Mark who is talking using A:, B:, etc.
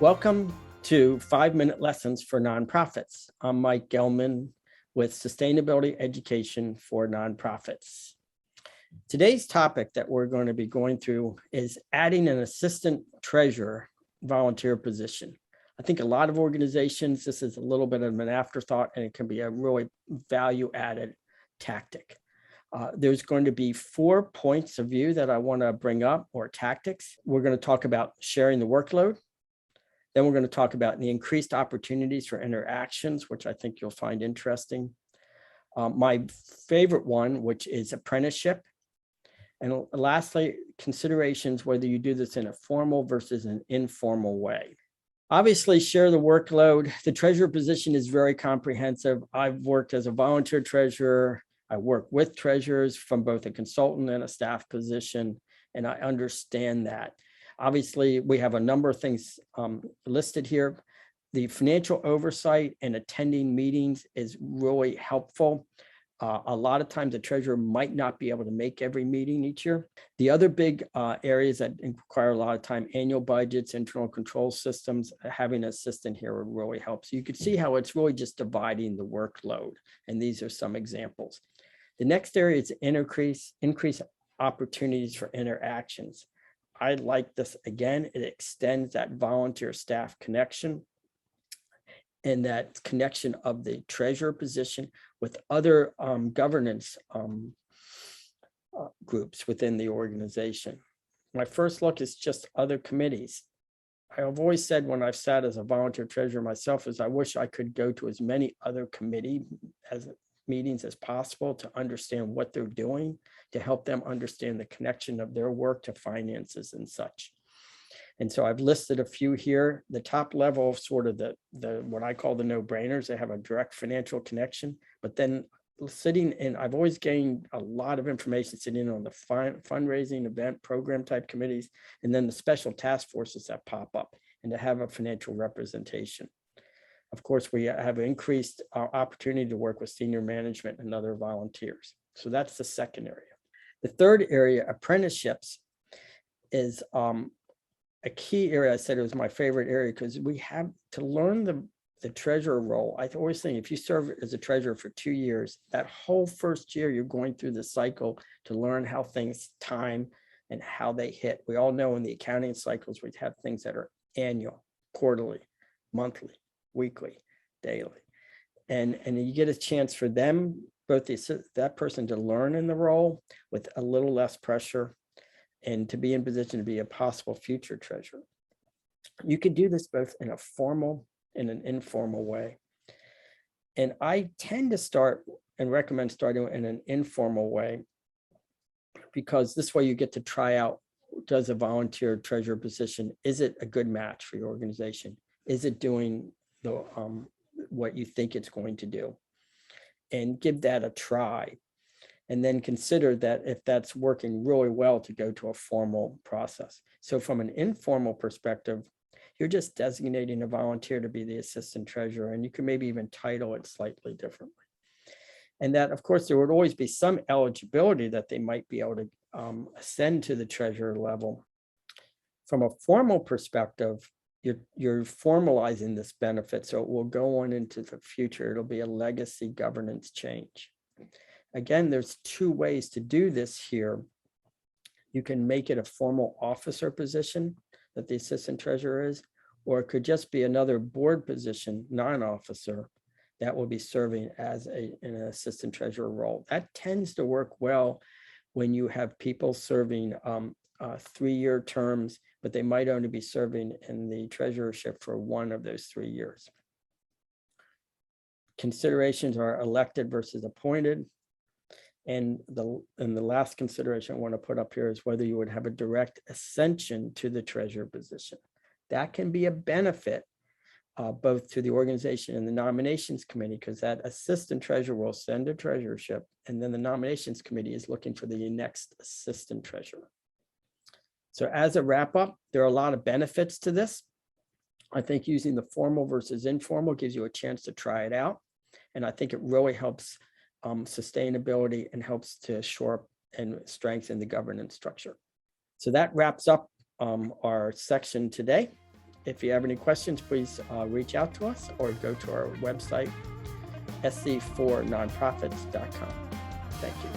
A: Welcome to 5-Minute Lessons for Nonprofits. I'm Mike Gellman with Sustainability Education for Nonprofits. Today's topic that we're going to be going through is adding an assistant treasurer volunteer position. I think a lot of organizations, this is a little bit of an afterthought, and it can be a really value-added tactic. There's going to be 4 points of view that I want to bring up, or tactics. We're going to talk about sharing the workload. Then we're going to talk about the increased opportunities for interactions, which I think you'll find interesting. My favorite one, which is apprenticeship. And lastly, considerations whether you do this in a formal versus an informal way. Obviously, share the workload. The treasurer position is very comprehensive. I've worked as a volunteer treasurer. I work with treasurers from both a consultant and a staff position, and I understand that. Obviously, we have a number of things listed here. The financial oversight and attending meetings is really helpful. A lot of times the treasurer might not be able to make every meeting each year. The other big areas that require a lot of time, annual budgets, internal control systems, having an assistant here would really help. So you can see how it's really just dividing the workload. And these are some examples. The next area is increase opportunities for interactions. I like this again. It extends that volunteer staff connection and that connection of the treasurer position with other governance groups within the organization. My first look is just other committees. I've always said when I've sat as a volunteer treasurer myself is I wish I could go to as many other committee meetings as possible to understand what they're doing, to help them understand the connection of their work to finances and such. And so I've listed a few here. The top level of sort of the what I call the no-brainers, they have a direct financial connection, but then sitting in, I've always gained a lot of information sitting on the fundraising, event, program type committees, and then the special task forces that pop up, and to have a financial representation. Of course, we have increased our opportunity to work with senior management and other volunteers. So that's the second area. The third area, apprenticeships, is a key area. I said it was my favorite area because we have to learn the treasurer role. I always think if you serve as a treasurer for 2 years, that whole first year you're going through the cycle to learn how things time and how they hit. We all know in the accounting cycles, we have things that are annual, quarterly, monthly, weekly, daily. And you get a chance for them, both that person to learn in the role with a little less pressure and to be in position to be a possible future treasurer. You could do this both in a formal and an informal way. And I tend to start and recommend starting in an informal way because this way you get to try out, does a volunteer treasurer position, is it a good match for your organization? Is it doing the what you think it's going to do? And give that a try. And then consider that if that's working really well to go to a formal process. So from an informal perspective, you're just designating a volunteer to be the assistant treasurer, and you can maybe even title it slightly differently. And that, of course, there would always be some eligibility that they might be able to ascend to the treasurer level. From a formal perspective, you're formalizing this benefit, so it will go on into the future. It'll be a legacy governance change. Again, there's 2 ways to do this here. You can make it a formal officer position that the assistant treasurer is, or it could just be another board position, non-officer, that will be serving as an assistant treasurer role. That tends to work well when you have people serving 3-year terms, but they might only be serving in the treasurership for 1 of those 3 years. Considerations are elected versus appointed. And the last consideration I want to put up here is whether you would have a direct ascension to the treasurer position. That can be a benefit both to the organization and the nominations committee, because that assistant treasurer will send a treasurership, and then the nominations committee is looking for the next assistant treasurer. So as a wrap up, there are a lot of benefits to this. I think using the formal versus informal gives you a chance to try it out. And I think it really helps sustainability and helps to shore up and strengthen the governance structure. So that wraps up our section today. If you have any questions, please reach out to us or go to our website, SE4nonprofits.com. Thank you.